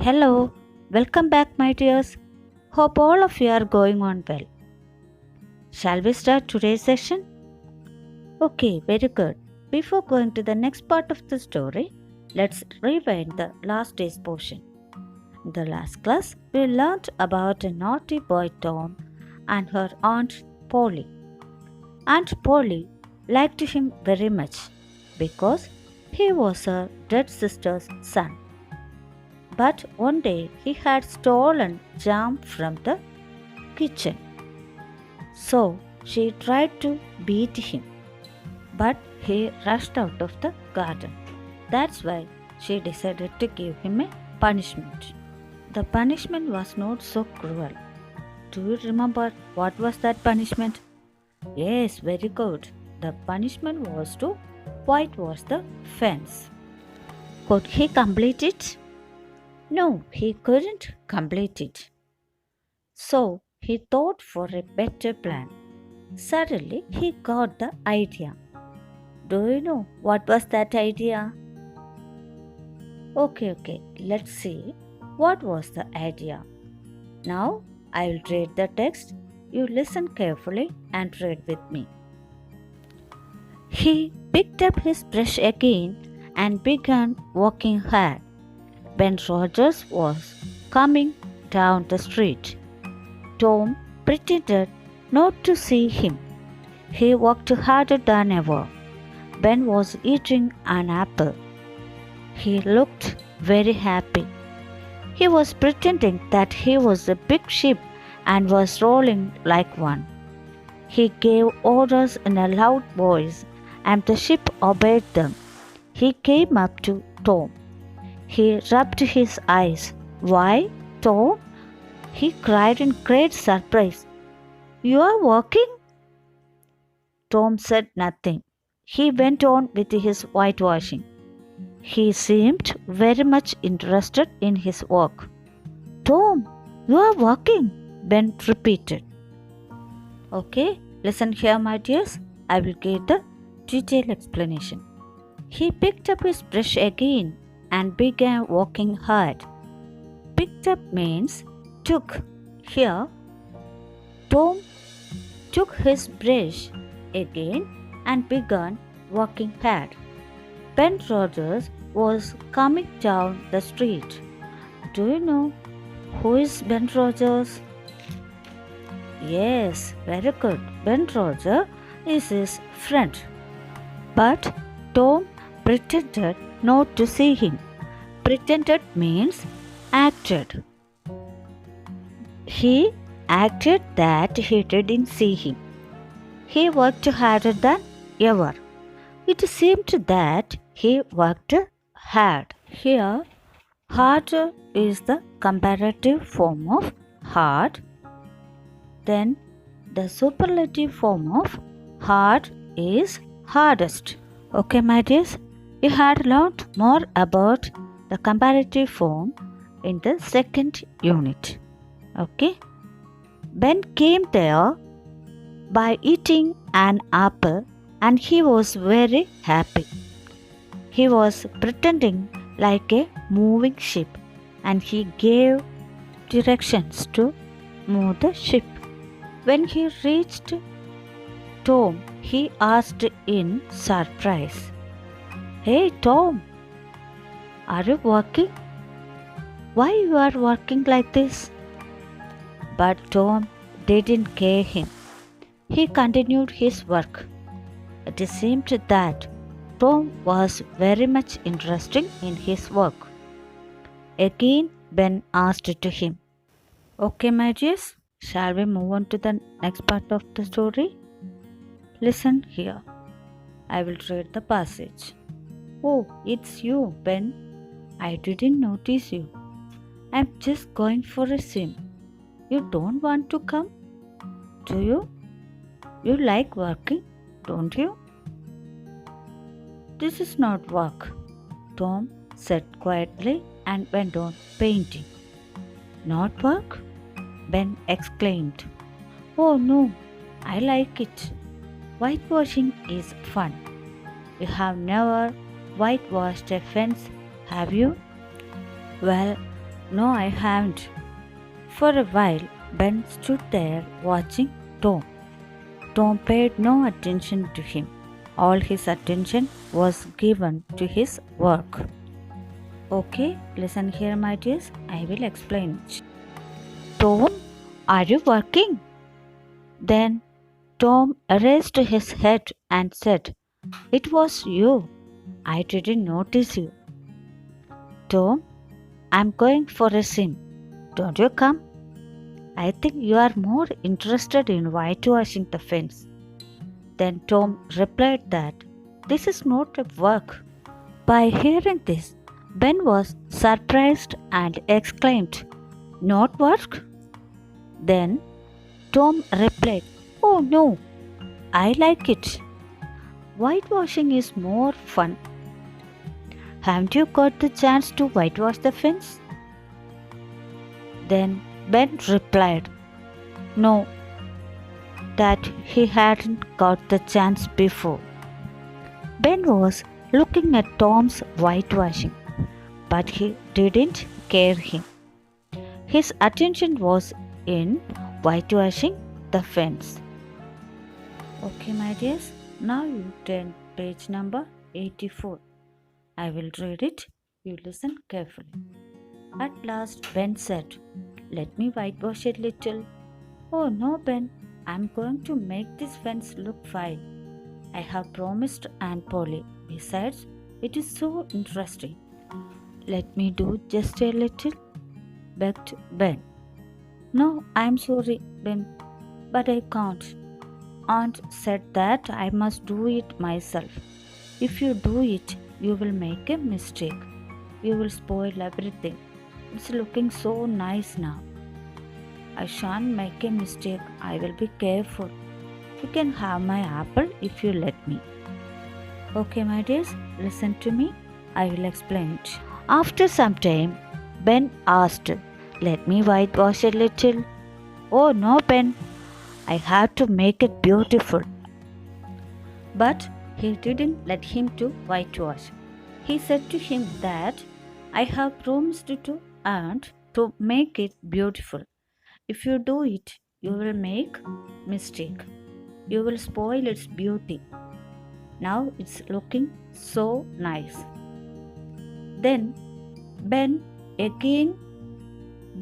Hello, welcome back, my dears. Hope all of you are going on well. Shall we start today's session? Okay, very good. Before going to the next part of the story, let's rewind the last day's portion. In the last class, we learned about a naughty boy Tom and her aunt Polly. Aunt Polly liked him very much because he was her dead sister's son. But one day he had stolen jam from the kitchen. So she tried to beat him, but he rushed out of the garden. That's why she decided to give him a punishment. The punishment was not so cruel. Do you remember what was that punishment? Yes, very good. The punishment was to whitewash the fence. Could he complete it? No, he couldn't complete it. So he thought for a better plan. Suddenly he got the idea. Do you know what was that idea? Okay, let's see. What was the idea? Now I will read the text. You listen carefully and read with me. He picked up his brush again and began walking hard. Ben Rogers was coming down the street. Tom pretended not to see him. He walked harder than ever. Ben was eating an apple. He looked very happy. He was pretending that he was a big ship and was rolling like one. He gave orders in a loud voice, and the ship obeyed them. He came up to Tom. He rubbed his eyes. Why, Tom? He cried in great surprise. You are walking? Tom said nothing. He went on with his whitewashing. He seemed very much interested in his work. Tom, you are walking, Ben repeated. Okay, listen here, my dears. I will give the detailed explanation. He picked up his brush again and began walking hard. Picked up means took. Here, Tom took his brush again and began walking hard. Ben Rogers was coming down the street. Do you know who is Ben Rogers? Yes, very good. Ben Rogers is his friend. But Tom pretended not to see him. Pretended means acted. He acted that he didn't see him. He worked harder than ever. It seemed that he worked hard. Here, hard is the comparative form of hard. Then the superlative form of hard is hardest. Okay, my dears, we had learned more about the comparative form in the second unit. Okay, Ben came there by eating an apple and he was very happy. He was pretending like a moving ship and he gave directions to move the ship. When he reached Tom, he asked in surprise, Hey Tom, are you working? Why you are working like this? But Tom didn't care him. He continued his work. It seemed that Tom was very much interested in his work. Again, Ben asked to him, Okay, my dears, shall we move on to the next part of the story? Listen here. I will read the passage. Oh, it's you, Ben. I didn't notice you. I'm just going for a swim. You don't want to come? Do you? You like working, don't you? This is not work, Tom said quietly and went on painting. Not work? Ben exclaimed. Oh no, I like it. Whitewashing is fun. You have never whitewashed a fence, have you? Well, No, I haven't. For a while, Ben stood there watching Tom. Tom paid no attention to him. All his attention was given to his work. Okay, listen here, my dears. I will explain it. Tom, are you working? Then Tom raised his head and said, "It was you. I didn't notice you." "Tom, I'm going for a swim. Don't you come? I think you are more interested in whitewashing the fence." Then Tom replied that this is not a work. By hearing this, Ben was surprised and exclaimed, "Not work?" Then Tom replied, "Oh no, I like it. Whitewashing is more fun. Haven't you got the chance to whitewash the fence?" Then Ben replied, "No, that he hadn't got the chance before." Ben was looking at Tom's whitewashing, but he didn't care him. His attention was in whitewashing the fence. Okay, my dears, now you turn page number 84. I will read it. You listen carefully. At last, Ben said, "Let me whitewash a little." "Oh no, Ben, I'm going to make this fence look fine. I have promised Aunt Polly. Besides, it is so interesting." "Let me do just a little," begged Ben. "No, I'm sorry, Ben, but I can't. Aunt said that I must do it myself. If you do it, you will make a mistake. You will spoil everything. It's looking so nice now." "I shan't make a mistake. I will be careful. You can have my apple if you let me." Okay, my dears, listen to me. I will explain it. After some time, Ben asked, "Let me whitewash a little." "Oh no, Ben, I have to make it beautiful." But he didn't let him to whitewash. He said to him that, "I have promised to Aunt to make it beautiful. If you do it, you will make mistake. You will spoil its beauty. Now it's looking so nice." Then Ben again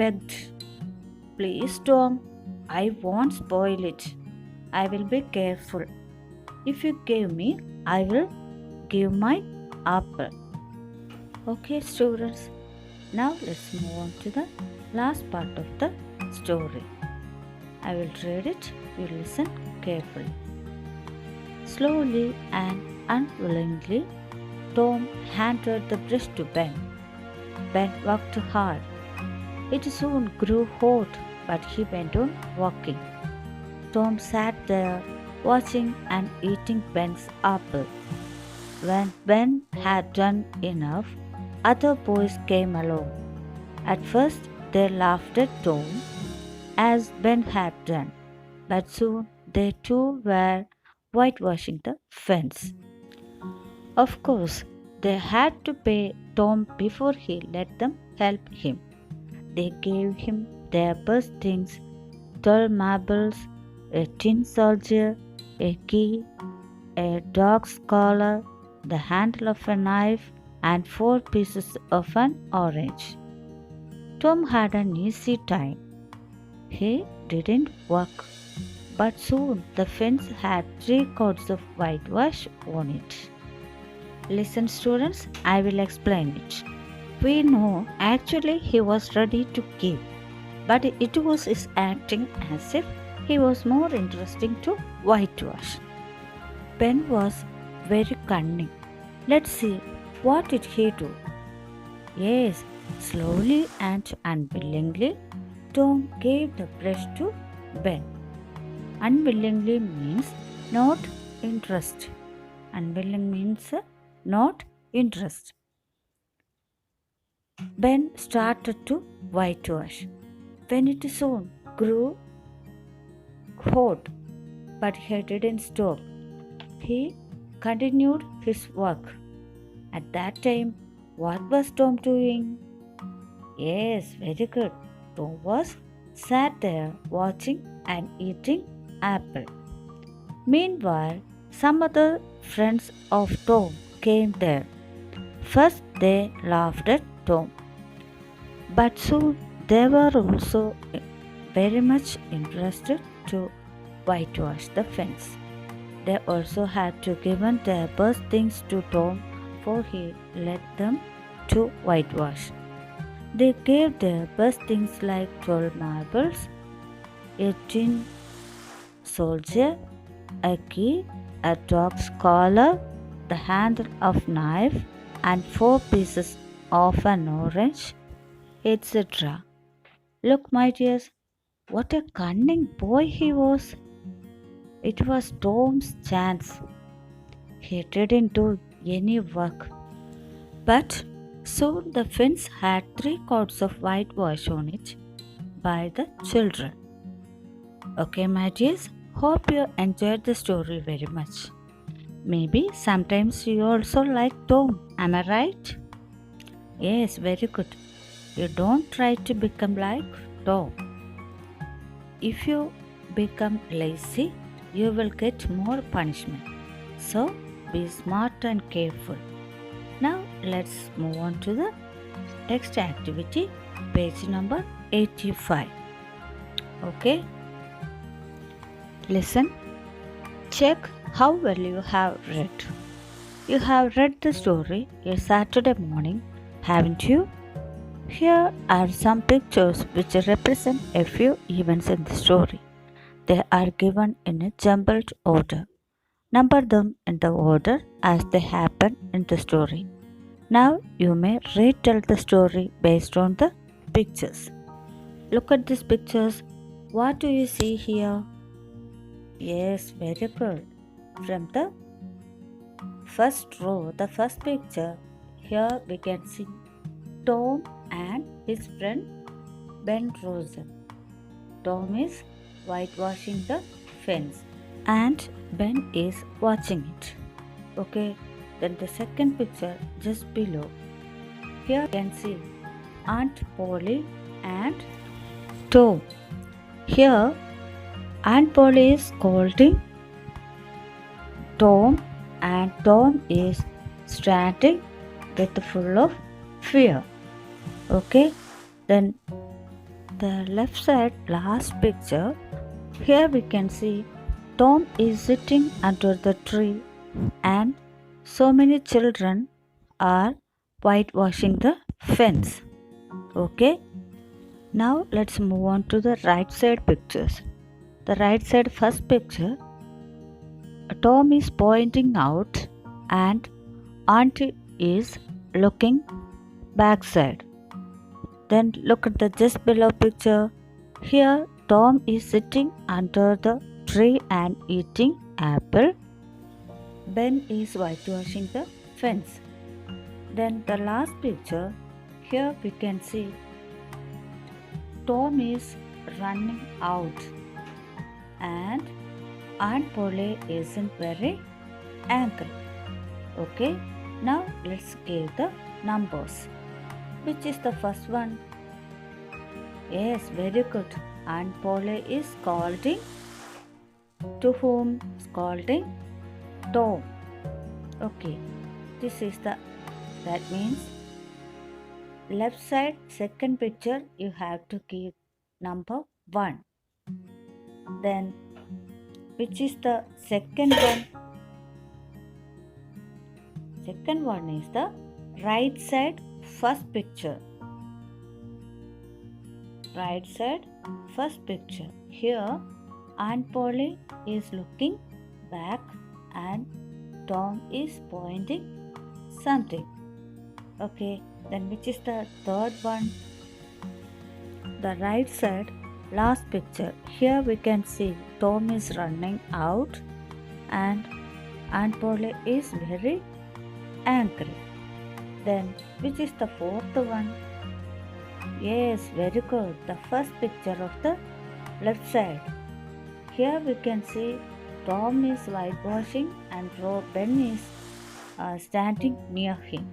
begged, "Please, Tom, I won't spoil it. I will be careful. If you give me, I will give my apple." Okay, students, now let's move on to the last part of the story. I will read it. You listen carefully. Slowly and unwillingly, Tom handed the brush to Ben. Ben worked hard. It soon grew hot, but he went on working. Tom sat there watching and eating Ben's apple. When Ben had done enough, other boys came along. At first, they laughed at Tom, as Ben had done, but soon they too were whitewashing the fence. Of course, they had to pay Tom before he let them help him. They gave him their best things: 12 marbles, a tin soldier, a key, a dog's collar, the handle of a knife, and 4 pieces of an orange. Tom had an easy time. He didn't work, but soon the fence had 3 coats of whitewash on it. Listen, students, I will explain it. We know actually he was ready to give, but it was his acting as if he was more interesting to whitewash. Ben was very cunning. Let's see, what did he do? Yes, slowly and unwillingly, Tom gave the brush to Ben. Unwillingly means not interest. Unwilling means not interest. Ben started to whitewash. When it soon grew hot, but he didn't stop. He continued his work. At that time, what was Tom doing? Yes, very good. Tom was sat there watching and eating apple. Meanwhile, some other friends of Tom came there. First they laughed at Tom, but soon they were also very much interested to whitewash the fence. They also had to give their best things to Tom, for he led them to whitewash. They gave their best things like 12 marbles, a tin soldier, a key, a dog's collar, the handle of knife, and 4 pieces of an orange, etc. Look, my dears, what a cunning boy he was. It was Tom's chance. He didn't do any work. But soon the fence had 3 coats of whitewash on it by the children. Okay, my dears, hope you enjoyed the story very much. Maybe sometimes you also like Tom, am I right? Yes, very good. You don't try to become like Tom. If you become lazy, you will get more punishment. So be smart and careful. Now let's move on to the text activity, page number 85. Okay? Listen, check how well you have read. You have read the story a Saturday morning, haven't you? Here are some pictures which represent a few events in the story. They are given in a jumbled order. Number them in the order as they happen in the story. Now you may retell the story based on the pictures. Look at these pictures. What do you see here? Yes, very good. From the first row, the first picture, here we can see Tom and his friend Ben Rosen. Tom is whitewashing the fence and Ben is watching it. Okay, then the second picture just below. Here you can see Aunt Polly and Tom. Here Aunt Polly is scolding Tom and Tom is standing with full of fear. Okay, then the left side last picture, here we can see Tom is sitting under the tree and so many children are whitewashing the fence. Okay, now let's move on to the right side pictures. The right side first picture, Tom is pointing out and Auntie is looking backside. Then look at the just below picture. Here Tom is sitting under the tree and eating apple. Ben is whitewashing the fence. Then the last picture, here we can see Tom is running out and Aunt Polly isn't very angry. Okay, now let's give the numbers. Which is the first one? Yes, very good. Aunt Polly is scolding. To whom? Scolding Tom. Okay, that means left side second picture you have to give number 1. Then which is the second one? Second one is the right side first picture. Right side first picture. Here Aunt Polly is looking back and Tom is pointing something. Okay, then which is the third one? The right side last picture. Here we can see Tom is running out and Aunt Polly is very angry. Then which is the fourth one? Yes, very good. The first picture of the left side. Here we can see Tom is whitewashing and Ben is standing near him.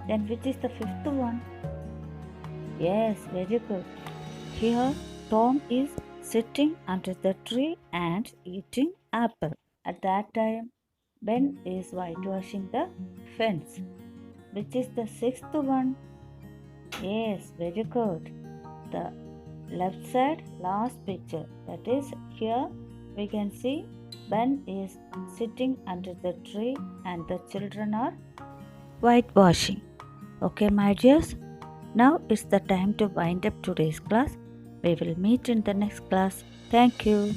Then which is the fifth one? Yes, very good. Here, Tom is sitting under the tree and eating apple. At that time, Ben is whitewashing the fence. Which is the sixth one? Yes, very good. The left side last picture. That is here we can see Ben is sitting under the tree and the children are whitewashing. Okay, my dears. Now it's the time to wind up today's class. We will meet in the next class. Thank you.